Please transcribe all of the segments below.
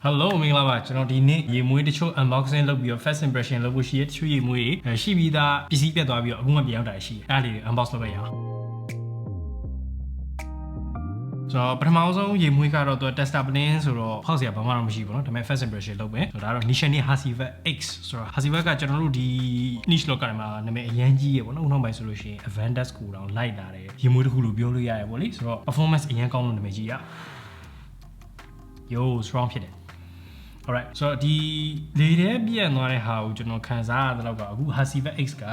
Hello မင်္ဂလာပါကျွန်တော်ဒီနေ့ရေမွေးတချို့ unboxing လုပ်ပြီးတော့ first impression လုပ်ဖို့ရှိရတချို့ရေမွေးတွေရှိပြီးသားပစ္စည်းပြတ်သွားပြီးတော့အခုမှပြန်ရောက်တာရှိအဲ့ဒါလေး unbox လုပ်ရအောင်ဆိုတော့ပထမဆုံးရေမွေးကတော့သူ tester plane ဆိုတော့ဖောက်စရာဘာမှတော့မရှိဘူးเนาะဒါပေမဲ့ first impression လုပ်မယ်ဆိုတော့ဒါတော့ Nishan Hasivat X ဆိုတော့ Hasivat ကကျွန်တော်တို့ဒီ niche လောကထဲမှာနာမည်အရင်ကြီးရေပေါ့နော်ဥနောက်ပိုင်းဆိုလို့ရှိရင် Avantas ကိုတောင်လိုက်လာတယ်ရေမွေးတစ်ခုလို့ပြောလို့ရတယ်ပေါ့လေဆိုတော့ performance အရင်ကောင်းလို့နာမည်ကြီးရ Yo strong ဖြစ်တယ်Alright, so ဒီလေထဲပြည့်သွားတဲ့ဟာကိုကျွန်တော်ခံစားရတဲ့လောက်ကအခု Hasivat X က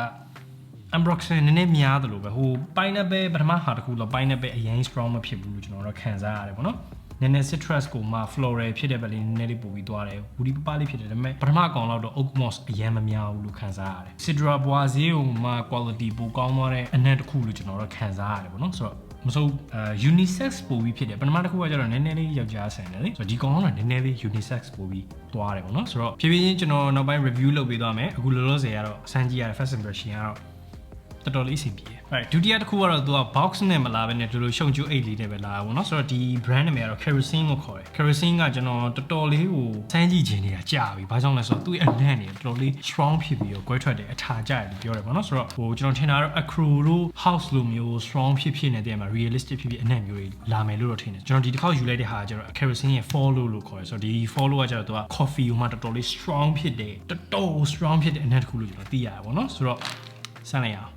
unboxing နည်းနည်းများတယ်လို့ပဲဟို pineapple ပထမဟာတစ်ခုတော့ pineapple အရင် strong မဖြစ်ဘူးလို့ကျွန်တော်တော့ခံစားရတယ်ပေါ့နော်နည်းနည်း citrus ကိုမှ floral ဖြစ်တဲ့ဘက်လေးနည်းနည်းလေးပို့ပြီးသွားတယ်ဝူဒီပပလေးဖြစ်တယ်ဒါပေမဲ့ပထမကောင်တော့ oak moss အရင်မများဘူးလို့ခံစားရတယ် Sidra ဘွားဈေးကိုမှ quality ပိုကောင်းသွားတဲ့အနက်တစ်ခုလို့ကျွန်တော်တော့ခံစားရတယ်ပေါ့နော်ဆိုတော့မစိုးunisex ပို့ပြီးဖြစ်တယ်ပထမတစ်ခုကကျတော့နည်းနည်းလေးယောက်ျားဆန်တယ်လေဆိုတော့ဒီကောင်ကတော့နည်းနည်းလေး unisex ပို့ပြီးသွားတယ်ပေါ့နော်ဆိုတော့ဖြည်းဖြည်းချင်းကျွန်တော်နောက်ပိုင်း review လုပ်ပေးသွားမယ်အခုလောလောဆယ်ကတော့စမ်းကြည့်ရတဲ့ first impression ကတော့တော်တော်လေးအဆင်ပြေတယ် right ဒုတိယတစ်ခုကတော့သူက box နဲ့မလာဘဲနဲ့ဒီလိုရှုံကျိုးအိတ်လေးနဲ့ပဲလာတာပေါ့နော်ဆိုတော့ဒီ brand နာမည်ကတော့ kerosene ကိုခေါ်တယ် kerosene ကကျွန်တော်တော်တော်လေးကိုစမ်းကြည့်ခြင်းနေတာကြာပြီဘာကြောင့်လဲဆိုတော့သူ့ရဲ့အနံ့နေတော်တော်လေး strong ဖြစ်ပြီးတော့ကွဲထွက်တယ်အထာကျတယ်လို့ပြောတယ်ပေါ့နော်ဆိုတော့ဟိုကျွန်တော်ထင်တာတော့ acro လို့ house လိုမျိုး strong ဖြစ်နေတဲ့မှာ realistic ဖြစ်အနံ့မျိုးတွေလာမယ်လို့တော့ထင်တယ်ကျွန်တော်ဒီတစ်ခေါက်ယူလိုက်တဲ့ဟာကျတော့ kerosene ရဲ့ follow လို့ခေါ်တယ်ဆိုတော့ဒီ follow ကကျတော့သူက coffee ကိုမှတော်တော်လေး strong ဖြစ်တယ်တော်တော် strong ဖြစ်တဲ့အနံ့တစ်ခုလို့ကျွန်တော်သိရတယ်ပေါ့နော်ဆိုတော့စမ်းလိုက်ရအောင်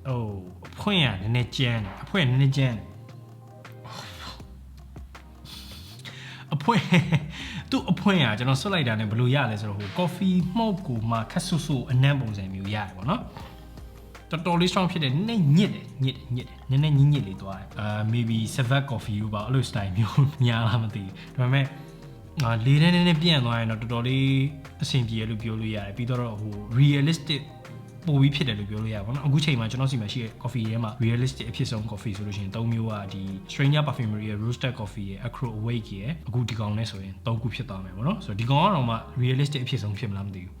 Oh, အဖွင့်ရနည်းနည်းကျန်းတယ်အဖွင့်နည်းနည်းကျန်းတယ်အဖွင့်သူ့အဖွင့်ရကျွန်တော်ဆွတ်လိုက်တာနဲ့ဘယ်လိုရလဲဆိုတော့ဟို coffee မှုတ်ကိုမှခက်ဆူဆူအနံ့ပုံစံမျိုးရတယ်ပေါ့နော်တော်တော်လေး strong ဖြစ်တယ်နည်းနည်းညစ်တယ်နည်းနည်းညစ်လေးသွားတယ်maybe Savat coffee လို့ပါအဲ့လို style မျိုးညာလားမသိဘူးဒါပေမဲ့လေထဲနည်းနည်းပြန့်သွားရင်တော့တော်တော်လေးအဆင်ပြေလို့ပြောလို့ရတယ်ပြီးတော့ဟို realisticပိုပြီးဖြစ်တယ်လို့ပြောလို့ရပါဘောနော်အခုချိန်မှာကျွန်တော်စီမှာရှိတဲ့ coffee ထဲမှာ realistic အဖြစ်ဆုံး coffee ဆိုလို့ရှိရင်၃မျိုးကဒီ Stranger Perfumery ရဲ့ roasted coffee ရဲ့ acro awake ရဲ့အခုဒီကောင်နဲ့ဆိုရင်၃ခုဖြစ်သွားမယ်ပေါ့နော်ဆိုတော့ဒီကောင်ကတော့မှ realistic အဖြစ်ဆုံးဖြစ်မလားမသိဘူး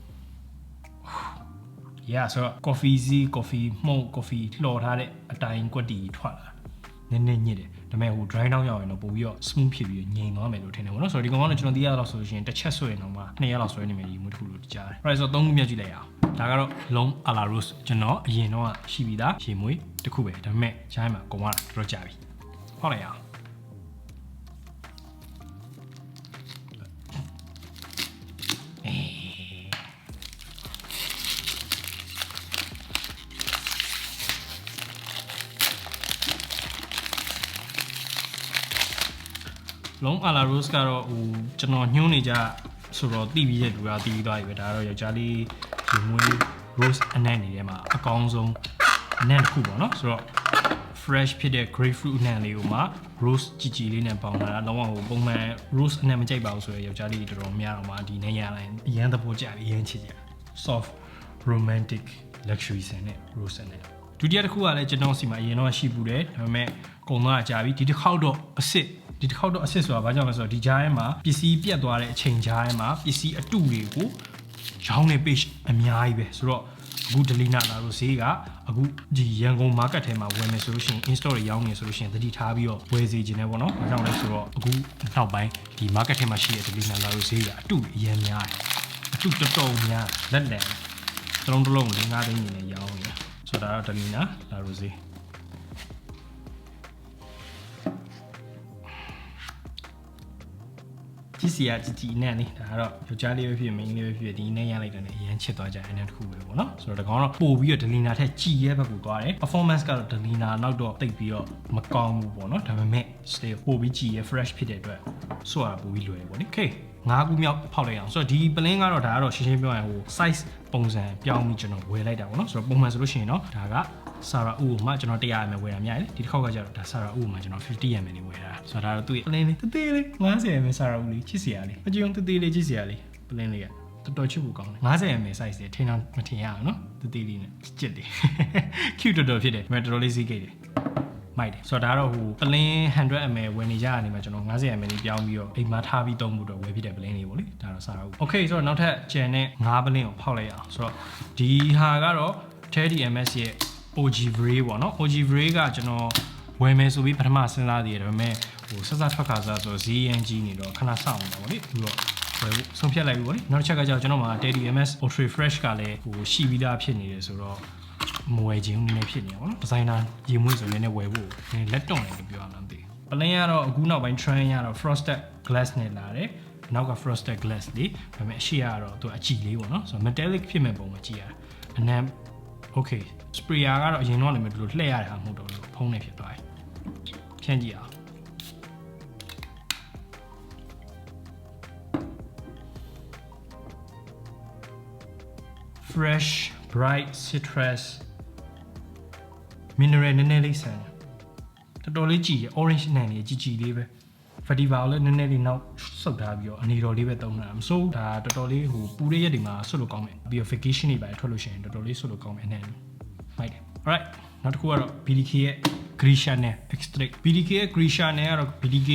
Yeah ဆိုတော့ coffee စီ coffee မှုတ် coffee လှော်ထားတဲ့အတိုင်းကွက်တီထွက်လာနည်းနည်းညစ်တယ်ဒါပေမဲ့ဟို dry down ရောက်ရင်တော့ပို့ပြီးတော့ smooth ဖြစ်ပြီးငြိမ်သွားမယ်လို့ထင်တယ်ပေါ့နော်ဆိုတော့ဒီကောင်ကတော့ကျွန်တော်သိရတော့ဆိုလို့ရှိရင်တစ်ချက်ဆွဲရင်တော့မှ2ရက်လောက်ဆွဲနေမယ်ဒီမျိုးတစ်ခုလို့ကြားတယ် right ဆိုတော့3ခုမြတ်ကြည့်လိုက်ရအောင်ဒါကတော့ long ala rose ကျွန်တော်အရင်တော့ရှိပြီးသားရေမွေးတစ်ခုပဲဒါပေမဲ့ဂျိုင်းမှာကုန်သွားတာတော့ကြာပြီဖောက်လိုက်ရအောင်long ala rose ကတော့ဟိုကျွန်တော်ညှိုးနေကြဆိုတော့တီးပြီးတဲ့လူကတီးပြီးသွားပြီပဲဒါကတော့ယောက်ျားလေးရေမွေး rose အနံ့နေထဲမှာအကောင်းဆုံးအနံ့တစ်ခုပေါ့နော်ဆိုတော့ fresh ဖြစ်တဲ့ grapefruit အနံ့လေးကိုမှ rose ကြည်လေးနဲ့ပေါင်းလာတာလုံးဝဟိုပုံမှန် rose အနံ့မကြိုက်ပါဘူးဆိုတော့ယောက်ျားလေးတော်တော်များတော့မှဒီနဲ့ရလိုက်အရန်သဘောကျပြီးအရန်ချစ်ကြ soft romantic luxury ဆန်နဲ့ rose အနံ့ဒုတိယတစ်ခုကလည်းကျွန်တော်စီမှာအရင်တော့ရှိဘူးတယ်ဒါပေမဲ့ကုန်သွားကြပြီဒီတစ်ခေါက်တော့အစ်စ်ဒီတစ်ခေါက်တော့ assist ဆိုတာဘာကြောင့်လဲဆိုတော့ဒီကြားထဲမှာပစ္စည်းပြတ်သွားတဲ့အချိန်ကြားထဲမှာပစ္စည်းအတုတွေကိုရောင်းနေ page အများကြီးပဲဆိုတော့အခု Delina လာလို့ဈေးကအခုဒီရန်ကုန် market ထဲမှာဝယ်မယ်ဆိုလို့ရှိရင် in store တွေရောင်းနေဆိုလို့ရှိရင်သတိထားပြီးတော့ဝယ်စီခြင်းနဲ့ပေါ့နော်ဘာကြောင့်လဲဆိုတော့အခုနောက်ပိုင်းဒီ market ထဲမှာရှိတဲ့ Delina လာလို့ဈေးကအတုအရင်များတယ်အတုတော်တော်များလက်လန်တစ်လုံး5သိန်းနေရောင်းနေဆိုတော့ဒါတော့ Delina လာလို့ဈေးကြည့်စီရကြည်နဲ့လေဒါကတော့ယောက်ျားလေးပဲဖြစ် main လေးပဲဖြစ်ဒီနဲ့ရလိုက်တယ်နဲ့အရန်ချစ်သွားကြတယ်အဲ့ဒါတစ်ခုပဲပေါ့နော်ဆိုတော့ဒီကောင်တော့ပို့ပြီးတော့ Delina ထက်ကြည်ရဲ့ဘက်ကိုသွားတယ် performance ကတော့ Delina နောက်တော့တိတ်ပြီးတော့မကောင်းဘူးပေါ့နော်ဒါပေမဲ့ still ပို့ပြီးကြည်ရဲ့ fresh ဖြစ်တဲ့အတွက်ဆိုရပို့ပြီးလွယ်တယ်ပေါ့လေ okay 5ခုမြောက်ဖောက်လိုက်အောင်ဆိုတော့ဒီ plane ကတော့ဒါကတော့ရှင်းရှင်းပြောရင်ဟို size ပုံစံပြောင်းပြီးကျွန်တော်ဝယ်လိုက်တာပေါ့နော်ဆိုတော့ပုံမှန်ဆိုလို့ရှိရင်တော့ဒါက Sara U ကိုမှကျွန်တော်100 ml ဝယ်တာများတယ်ဒီတစ်ခေါက်ကကျတော့ဒါ Sara U မှာကျွန်တော်50 ml လေးဝယ်တာဆိုတော့ဒါတော့သူ့ရဲ့ plane လေးတေးလေး50 ml Sara U လေးချစ်စရာလေးအကြုံတေးလေးချစ်စရာလေး plane လေးကတော်တော်ချစ်ဖို့ကောင်းတယ်50 ml size တွေထင်တော့မထင်ရအောင်နော်တေးလေးနဲ့ချစ်တယ် cute တော်တော်ဖြစ်တယ်ဒါပေမဲ့တော်တော်လေးဈေးကိတ်တယ်မိုက်တယ်ဆိုတော့ဒါတော့ဟို plane 100 ml ဝယ်နေကြရနေမှာကျွန်တော်50 ml လေးပြောင်းပြီးတော့အိမ်မှာထားပြီးသုံးဖို့တော့ဝယ်ဖြစ်တဲ့ plane လေးပေါ့လေဒါတော့ Sara U okay ဆိုတော့နောက်ထပ် channel နဲ့5 plane ကိုဖောက်လိုက်အောင်ဆိုတော့ဒီဟာကတော့ 30 ms ရဲ့ OG Vray ပေါ့နော် OG Vray ကကျွန်တော်ဝယ်မယ်ဆိုပြီးပထမစဉ်းစားသေးတယ်ဒါပေမဲ့ဟိုဆက်ထွက်ခါစားဆိုဈေးရန်ကြီးနေတော့ခဏစောင့်နေတာပေါ့လေပြီးတော့ဝယ်ဖို့ဆုံးဖြတ်လိုက်ပြီပေါ့လေနောက်တစ်ချက်ကကြောင့်ကျွန်တော်မှာ Teddy MS Ultra Fresh ကလည်းဟိုရှိပြီးသားဖြစ်နေတယ်ဆိုတော့မဝယ်ခြင်းနည်းနည်းဖြစ်နေပါတော့ဒီဇိုင်နာရေမွေးဆိုလည်းဝယ်ဖို့နည်းလက်တွန့်တယ်လို့ပြောရမှာမသိဘူးပလင်းကတော့အခုနောက်ပိုင်း trend ရတော့ frosted glass နဲ့လာတယ်နောက်က frosted glass လေးဒါပေမဲ့အရှိရတော့သူအကြည်လေးပေါ့နော်ဆိုတော့ metallic ဖြစ်မဲ့ပုံမကြည့်ရအနံ okay sprayer ကတော့အရင်တော့လည်းမလို့လှည့်ရတာမဟုတ်တော့ဘူးဖုံးနေဖြစ်သွားတယ်ဖြန့်ကြည့်အောင် fresh bright citrus mineral နည်းနည်းလေးဆန်တော်တော်လေးကြည်ရ orange နဲ့နေကြည်ကြည်လေးပဲ Festival လည်းနည်းနည်းလေးနောက်ဆုတ်ထားပြီးတော့အနေတော်လေးပဲသုံးတာမစိုးဒါတော်တော်လေးဟိုပူတဲ့ရက်တွေမှာဆွတ်လို့ကောင်းမယ်ပြီးတော့ vacation တွေပါထွက်လို့ရှိရင်တော်တော်လေးဆွတ်လို့ကောင်းမယ်အနေနဲ့မိုက်တယ် alright နောက်တစ်ခုကတော့ BDK ရဲ့ Grisha နဲ့ extract BDK ရဲ့ Grisha နဲ့ကတော့ BDK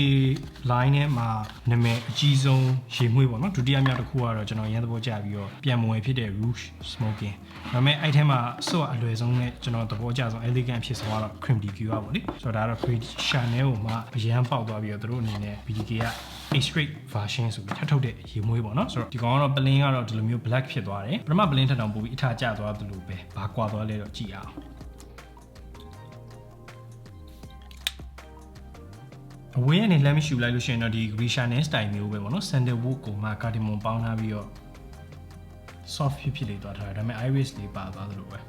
line နဲ့မှာနာမည်အကြီးဆုံးရေမွေးပေါ့နော်ဒုတိယမြောက်တစ်ခုကတော့ကျွန်တော်ရန်သဘောကျပြီးတော့ပြန်မွေဖြစ်တဲ့ Rouge Smoking ဒါပေမဲ့အဲ့ထဲမှာဆော့အလွယ်ဆုံးနဲ့ကျွန်တော်သဘောကျဆုံး elegant ဖြစ်ဆုံးကတော့ Cream DQ ပါပေါ့လေဆိုတော့ဒါကတော့ Grisha နဲ့ကိုမှအရန်ပေါက်သွားပြီးတော့သူတို့အနေနဲ့ BDK က extract version ဆိုပြီးထပ်ထုတ်တဲ့ရေမွေးပေါ့နော်ဆိုတော့ဒီကောင်ကတော့ plane ကတော့ဒီလိုမျိုး black ဖြစ်သွားတယ်ပထမ plane ထက်တောင်ပိုပြီးအထာကျသွားသလိုပဲဘာကွာသွားလဲတော့ကြည့်အောင်အဝေးကနေလမ်းမရှိလိုက်လို့ရှိရင်တော့ဒီ Grisha နဲ့ style မျိုးပဲပေါ့နော် sandalwood ကိုမှ cardamom ပေါင်းထားပြီးတော့ soft ဖြစ်လေးသွားထားတယ်ဒါပေမဲ့ iris လေးပါသွားသလိုပဲ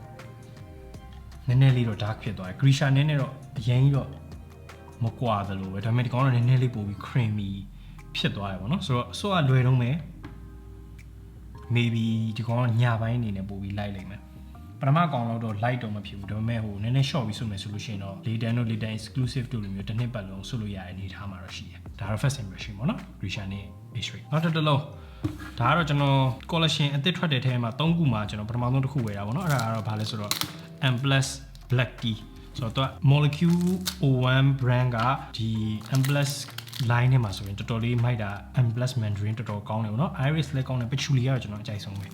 နည်းနည်းလေးတော့ dark ဖြစ်သွားတယ် Grisha နဲ့တော့အရင်ကြီးတော့မကွာသလိုပဲဒါပေမဲ့ဒီကောင်တော့နည်းနည်းလေးပိုပြီး creamy ဖြစ်သွားတယ်ပေါ့နော်ဆိုတော့ဆော့ကလွယ်တော့မယ် maybe ဒီကောင်ကညပိုင်းအနေနဲ့ပိုပြီးလိုက်လိမ့်မယ်ပထမကောင်တော့ light တော့မဖြစ်ဘူးဒါပေမဲ့ဟိုနည်းနည်း short ပြီးဆိုမယ်ဆိုလို့ရှိရင်တော့ Decant တို့ Decant exclusive တို့လိုမျိုးတစ်နှစ်ပတ်လုံးဆွလို့ရတဲ့အနေထားမှာတော့ရှိတယ်ဒါတော့ first impression ပေါ့နော် Grisha နဲ့ X-ray နောက်တစ်လုံးဒါကတော့ကျွန်တော် collection အသစ်ထွက်တဲ့ထဲမှာ3ခုမှာကျွန်တော်ပထမဆုံးတစ်ခုဝယ်တာပေါ့နော်အဲ့ဒါကတော့ဘာလဲဆိုတော့ M+ Black Tea ဆိုတော့ Molecule O1 brand ကဒီ M+ line ထဲမှာဆိုရင်တော်တော်လေးမိုက်တာ M+ Mandarin တော်တော်ကောင်းတယ်ပေါ့နော် Iris လည်းကောင်းတယ် Patchouli ကတော့ကျွန်တော်အကြိုက်ဆုံးပဲ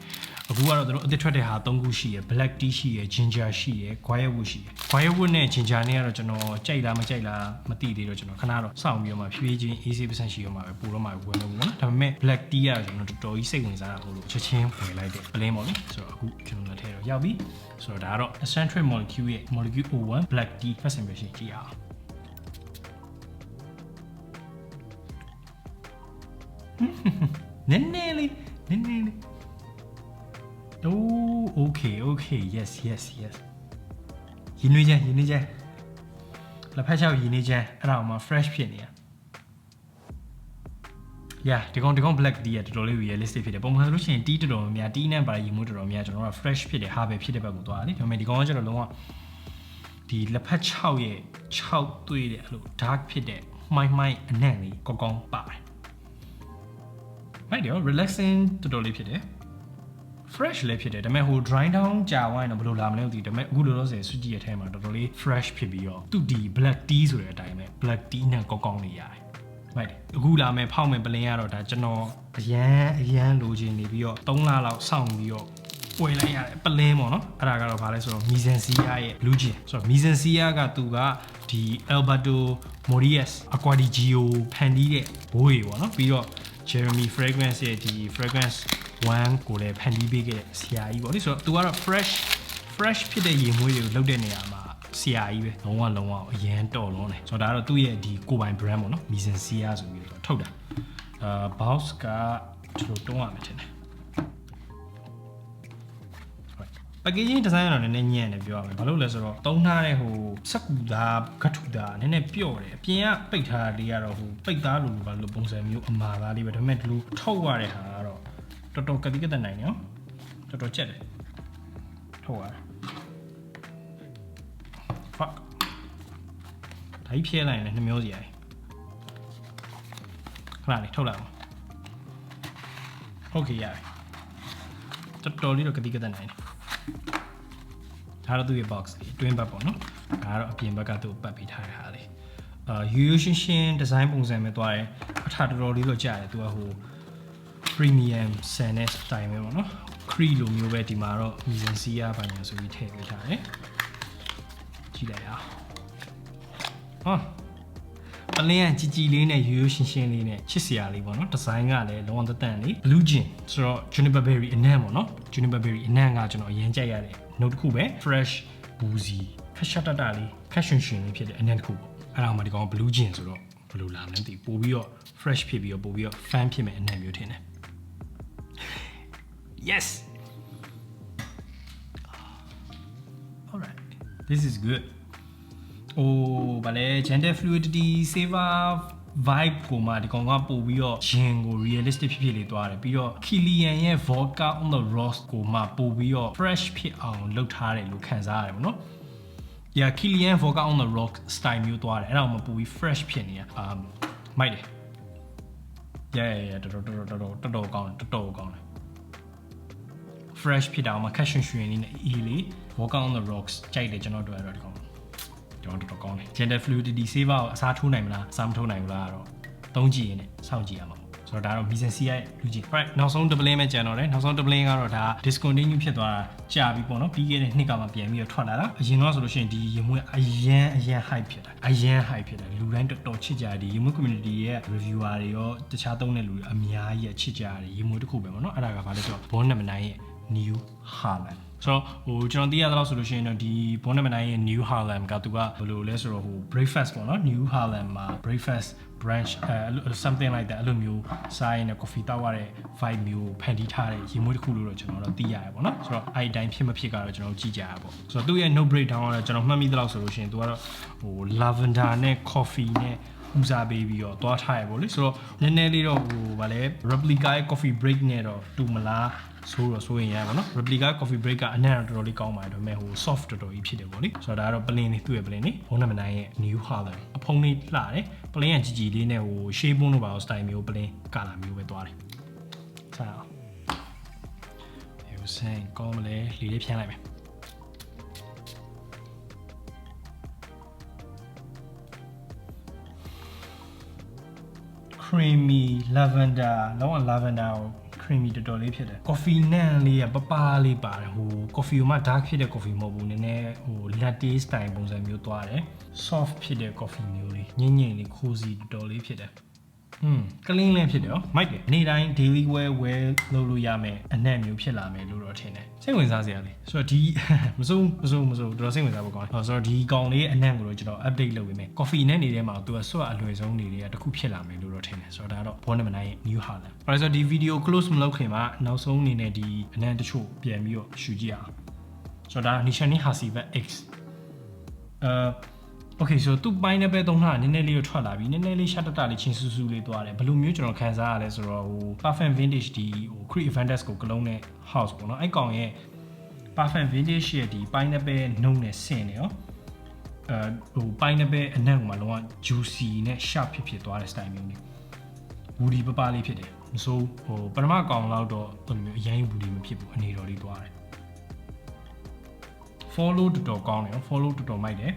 အခုကတော့တို့အသစ်ထွက်တဲ့ဟာ3ခုရှိရယ် Black Tea ရှိရယ် Ginger ရှိရယ် Guayabwood ရှိရယ် Guayabwood နဲ့ Ginger နဲ့ကတော့ကျွန်တော်ကြိုက်လားမကြိုက်လားမသိသေးတော့ကျွန်တော်ခဏတော့စောင့်ပြီးတော့မှဖြည်းဖြည်းချင်း AC% ရှိရမှာပဲပို့တော့မှဝယ်လို့ပေါ့နော်ဒါပေမဲ့ Black Tea ကတော့ကျွန်တော်တော်တော်ကြီးစိတ်ဝင်စားတာဟုတ်လို့ချက်ချင်းဝယ်လိုက်တယ် plain ပေါ့လေဆိုတော့အခုကျွန်တော်လက်ထဲတော့ရောက်ပြီဆိုတော့ဒါကတော့ Eccentric Molecule ရဲ့ Molecule O1 Black Tea first impression ကြည့်အောင်နည်းနည်းလေး oh okay yes ရင်းနှီးချမ်းလက်ဖက်ချောက်ရင်းနှီးချမ်းအဲ့ဒါမှ fresh ဖြစ်နေရ yeah ဒီကောင် black tea ကတော်တော်လေး realistic ဖြစ်တယ်ပုံမှန်ဆိုလို့ရှိရင် tea တော်တော်များ tea နဲ့ပါရင်းမှုတော်တော်များကျွန်တော်က fresh ဖြစ်တယ် harvest ဖြစ်တဲ့ဘက်ကိုသွားတယ်ဒါပေမဲ့ဒီကောင်ကကျတော့လုံးဝဒီလက်ဖက်ချောက်ရဲ့6သွေးတဲ့အဲ့လို dark ဖြစ်တဲ့မိုင်းအနံ့လေးကောင်းပါတယ်မိုက်တယ် relaxing တော်တော်လေးဖြစ်တယ် fresh လည်းဖြစ်တယ်ဒါပေမဲ့ဟို dry down ကြာဝိုင်းတော့ဘယ်လိုလာမလဲမသိဘူးဒါပေမဲ့အခုလောလောဆယ်ဆွကြည့်ရတဲ့ထဲမှာတော်တော်လေး fresh ဖြစ်ပြီးတော့သူဒီ black tea ဆိုတဲ့အတိုင်းပဲ black tea နဲ့ကောင်းလေးရတယ်မိုက်တယ်အခုလာမယ်ဖောက်မယ်ပလင်းရတော့ဒါကျွန်တော်အရန်လိုချင်နေပြီးတော့3လလောက်စောင့်ပြီးတော့ဝယ်လိုက်ရတယ်ပလင်းပေါ့နော်အဲ့ဒါကတော့ဘာလဲဆိုတော့ Misensia ရဲ့ blue gin ဆိုတော့ Misensia ကသူကဒီ Alberto Morillas Acquadigio ဖန်တီးတဲ့ဘိုးကြီးပေါ့နော်ပြီးတော့ Jeremy Fragrance ရဲ့ဒီ Fragrance 1ကိုလည်းဖန်တီးပေးခဲ့တဲ့ဆရာကြီးပေါ့လေဆိုတော့သူကတော့ fresh ဖြစ်တဲ့ရေမွေးတွေကိုလုပ်တဲ့နေရာမှာဆရာကြီးပဲလုံးဝအရန်တော်လုံးတယ်ဆိုတော့ဒါကတော့သူ့ရဲ့ဒီကိုပိုင် brand ပေါ့နော် Misensia ဆိုပြီးတော့ထုတ်တာbox ကကျွန်တော်တုံးရမယ်ထင်တယ်packaging design ကတော့နည်းနည်းညံ့တယ်ပြောရမယ်ဘာလို့လဲဆိုတော့တုံးထားတဲ့ဟိုစက်ကူသားဂတ်ထူသားနည်းနည်းပြော့တယ်အပြင်ကပိတ်ထားတာလေးကတော့ဟိုပိတ်သားလိုဘာလို့ပုံစံမျိုးအမာသားလေးပဲဒါပေမဲ့ဒီလိုထုတ်ရတဲ့ဟာကတော့တော်တော်ကတိကတက်နိုင်နော်တော်တော်ကြက်တယ်ထုတ်ရတယ် fuck ဒါကြီးဖြဲလိုက်ရင်လည်းနှမျိုးစီရတယ်ခဏလေးထုတ်လိုက်အောင်ဟုတ်ကဲ့ရတယ်တော်တော်လေးတော့ကတိကတက်နိုင်တယ်ဒါတော့သူ့ရဲ့ box လေး twin bag ပေါ့နော်ဒါကတော့အပြင်ဘက်ကသူ့ပတ်ပေးထားတဲ့ဟာလေးရိုးရှင်း design ပုံစံပဲသွားတယ်အထာတော်တော်လေးတော့ကြာတယ်သူကဟို premium sadness style ပဲပေါ့နော် cree လိုမျိုးပဲဒီမှာတော့ Misensia ဘာညာဆိုပြီးထည့်ပေးထားတယ် ကြည့်လိုက်အောင် ပလင်းကជីလေးနဲ့ရိုးရှင်းရှင်းလေးနဲ့ချစ်စရာလေးပေါ့နော်ဒီဇိုင်းကလည်းလုံးဝတန်လေး blue jean ဆိုတော့ juniper berry အနံ့ပေါ့နော် juniper berry အနံ့ကကျွန်တော်အရင်ကြိုက်ရတယ်နောက်တစ်ခုပဲ fresh boozy ခက်ရှက်တတလေးခက်ရှင်ရှင်လေးဖြစ်တဲ့အနံ့တစ်ခုပေါ့အဲ့ဒါမှဒီကောင် blue jean ဆိုတော့ဘယ်လိုလာမလဲမသိပို့ပြီးတော့ fresh ဖြစ်ပြီးတော့ပို့ပြီးတော့ fan ဖြစ်မဲ့အနံ့မျိုးထင်တယ် yes all right this is goodဗာလေ gender fluidity saver vibe ကိုမှဒီကောင်ကပို့ပြီးတော့ရင်ကို realistic ဖြစ်လေးသွားတယ်ပြီးတော့ Killian ရဲ့ vodka on the rocks ကိုမှပို့ပြီးတော့ fresh ဖြစ်အောင်လုပ်ထားတယ်လို့ခံစားရတယ်ပေါ့နော် yeah Killian vodka on the rock style မျိုးသွားတယ်အဲ့ဒါမှပို့ပြီး fresh ဖြစ်နေတာမိုက်တယ် yeah တော်ကောင်းတယ် fresh ဖြစ်တာမှခက်ရွှင်လေးနဲ့ easy လေး vodka on the rocks ကြိုက်တယ်ကျွန်တော်တို့အဲ့တော့ဒီကောင်တော်တော်ကောင်းတယ် gender fluidity saver ကိုအစားထိုးနိုင်မလားအစားမထိုးနိုင်ဘူးလားတော့သုံးကြည့်ရင်လည်းစောင့်ကြည့်ရမှာပေါ့ဆိုတော့ဒါတော့ Miseရဲ့လူကြီး right နောက်ဆုံး double မဲ့ကျန်တော့တယ်နောက်ဆုံး double ကတော့ဒါ discontinue ဖြစ်သွားတာကြာပြီပေါ့နော်ပြီးခဲ့တဲ့နှစ်ကမှပြန်ပြီးတော့ထွက်လာတာအရင်တော့ဆိုလို့ရှိရင်ဒီရေမွေးအရန် hype ဖြစ်တာအရန် hype ဖြစ်တယ်လူတိုင်းတော်ချစ်ကြတယ်ဒီရေမွေး community ရဲ့ reviewer တွေရောတခြားသုံးတဲ့လူတွေအများကြီးချစ်ကြတယ်ရေမွေးတစ်ခုပဲပေါ့နော်အဲ့ဒါကဘာလဲဆိုတော့ Born Number 9ရဲ့ New Harlem so ကျွန်တော်သိရသလောက်ဆိုလို့ရှိရင်တော့ဒီ Born Number 9ရဲ့ New Harlem ကသူကဘယ်လိုလဲဆိုတော့breakfast ပေါ့နော် New Harlem မှာ breakfast brunch something like that အဲ့လိုမျိုးစားရင် coffee တောက်ရတဲ့ vibe မျိုးဖန်တီးထားတဲ့ရေမွေးတစ်ခုလို့တော့ကျွန်တော်တော့သိရတယ်ပေါ့နော်ဆိုတော့အဲ့ဒီတိုင်းဖြစ်မဖြစ်ကတော့ကျွန်တော်ကြည့်ကြရပါပေါ့ဆိုတော့သူ့ရဲ့ no breakdown ကတော့ကျွန်တော်မှတ်မိသလောက်ဆိုလို့ရှိရင်သူကတော့lavender နဲ့ coffee နဲ့ဦးစားပေးပြီးတော့သွားထားရပေါ့လေဆိုတော့နည်းနည်းလေးတော့ဗာလဲ replica ရဲ့ coffee break နဲ့တော့တူမလားဆိုရင်ရပါတော့ replica coffee break ကအနံ့တော်တော်လေးကောင်းပါတယ်ဒါပေမဲ့soft တော်တော်ကြီးဖြစ်တယ်ပေါ့လေဆိုတော့ဒါကတော့ plain လေးသူ့ရဲ့ plain လေး Born Number 9ရဲ့ New Harlem အဖုံးလေးလှတယ် plain ကကြီးလေးနဲ့shape ဘုံတို့ပါ style မျိုး plain color မျိုးပဲသွားတယ်ဆက်အောင်ဆန်ကောင်းမလဲလေလေးဖြန်းလိုက်မယ် creamy lavender လောက lavender ကို creamy တော်တော်လေးဖြစ်တယ် coffee နံလေးကပလေးပါတယ်coffee မှာ dark ဖြစ်တဲ့ coffee မဟုတ်ဘူးနည်းနည်းlatte style ပုံစံမျိုးသွားတယ် soft ဖြစ်တဲ့ coffee မျိုးလေးညင်လေး cozy တော်တော်လေးဖြစ်တယ်clean လည်းဖြစ်တယ်နော်မိုက်တယ်နေ့တိုင်း daily wear လုပ်လို့ရမယ်အနံ့မျိုးဖြစ်လာမယ်လို့တော့ထင်တယ်စိတ်ဝင်စားစရာလေးဆိုတော့ဒီမစိုးတော်တော်စိတ်ဝင်စားဖို့ကောင်းတယ်ဆိုတော့ဒီကောင်လေးအနံ့ကိုတော့ကျွန်တော် update လုပ်ပေးမယ် coffee နဲ့နေတဲ့မှာသူကဆွတ်အလွယ်ဆုံးနေတွေကတစ်ခုဖြစ်လာမယ်လို့တော့ထင်တယ်ဆိုတော့ဒါတော့ Born Number 9ရဲ့ New Harlem အဲ့ဒါဆိုဒီ video close မလုပ်ခင်မှာနောက်ဆုံးအနေနဲ့ဒီအနံ့တချို့ပြန်ပြီးတော့ရှူကြည့်အောင်ဆိုတော့ဒါ Nishani Hasivat X okay so သူ့ပိုင်းနဲ့ပဲသုံးထားတာနည်းနည်းလေးထွက်လာပြီနည်းနည်းလေးရှက်တတလေးချင်းဆူဆူလေးသွားတယ်ဘယ်လိုမျိုးကျွန်တော်ခံစားရလဲဆိုတော့perfect vintage ဒီCreed Vantage ကိုကလုံးနဲ့ house ပေါ့နော်အဲ့ကောင်ရဲ့ perfect vintage ရဲ့ဒီပိုင်းနဲ့ပဲနှုံးနဲ့ဆင်နေရောပိုင်းနဲ့ပဲအနံ့မှာလုံးဝ juicy နဲ့ sharp ဖြစ်သွားတဲ့ style မျိုးလေး woody ပပလေးဖြစ်တယ်မဆိုပထမကောင်လောက်တော့ဘယ်လိုမျိုးအရင် woody မဖြစ်ဘူးအနေတော်လေးသွားတယ်follow တော်တော်ကောင်းတယ်နော် follow တော်တော်မိုက်တယ်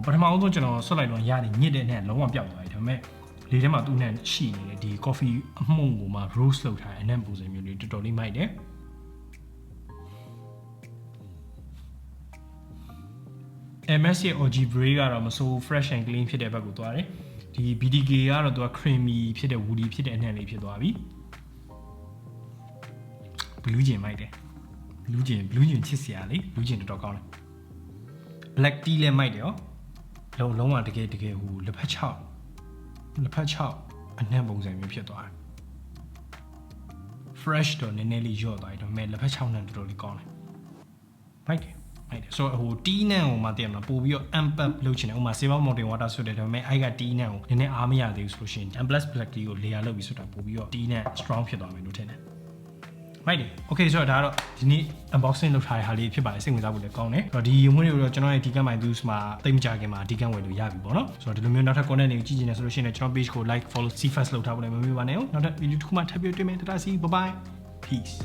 ပထမအောင်ဆုံးကျွန်တော်ဆွတ်လိုက်တော့ရတယ်ညစ်တဲ့နဲ့လုံးဝပျောက်သွားပြီဒါပေမဲ့လေထဲမှာသူ့နဲ့ရှိနေတယ်ဒီ coffee အမှုန့်ကိုမှ roast လုပ်ထားတဲ့အနံ့ပုံစံမျိုးလေးတော်တော်လေးမိုက်တယ်MS ရဲ့ OG Bray ကတော့မဆိုး fresh and clean ဖြစ်တဲ့ဘက်ကိုသွားတယ်ဒီ BDK ကတော့သူက creamy ဖြစ်တဲ့ woody ဖြစ်တဲ့အနံ့လေးဖြစ်သွားပြီ blue jean မိုက်တယ် blue jean ချစ်စရာလေ blue jean တော်တော်ကောင်းတယ် black tea လည်းမိုက်တယ်ရောလုံးဝတကယ်လက်ဖက်ချောက်အနံ့ပုံစံမျိုးဖြစ်သွားတယ် fresh တော့နည်းနည်းလေးညော့သွားတယ်ဒါပေမဲ့လက်ဖက်ချောက်နဲ့တော်တော်လေးကောင်းတယ်မိုက်တယ်ဆိုတော့tea နဲ့ဟိုမှတည်ရမှာပို့ပြီးတော့ amp up လုပ်ချင်တယ်ဥမာ silver mountain water ဆွတ်တယ်ဒါပေမဲ့အဲ့က tea နဲ့ကိုနည်းနည်းအားမရသေးဘူးဆိုလို့ရှိရင် amp plus black tea ကို layer လုပ်ပြီးဆွတ်တာပို့ပြီးတော့ tea နဲ့ strong ဖြစ်သွားမယ်လို့ထင်တယ်မိုက်တယ် okay ဆိုတော့ဒါကတော့ဒီနေ့ unboxing လုပ်ထားတဲ့ဟာလေးဖြစ်ပါတယ်စိတ်ဝင်စားဖို့လည်းကောင်းတယ်ဆိုတော့ဒီရုံမွေးတွေကိုတော့ကျွန်တော်ရဲ့ Decant My Thuse မှာတိတ်မကြခင်မှာ Decant ဝယ်လို့ရပြီပေါ့နော်ဆိုတော့ဒီလိုမျိုးနောက်ထပ် content တွေကိုကြည့်ချင်တယ်ဆိုလို့ရှိရင်ကျွန်တော် page ကို like follow see first လုပ်ထားဖို့လည်းမမေ့ပါနဲ့နောက်ထပ် video တစ်ခုမှထပ်ပြီးတွေ့မယ်တတားစီ bye bye peace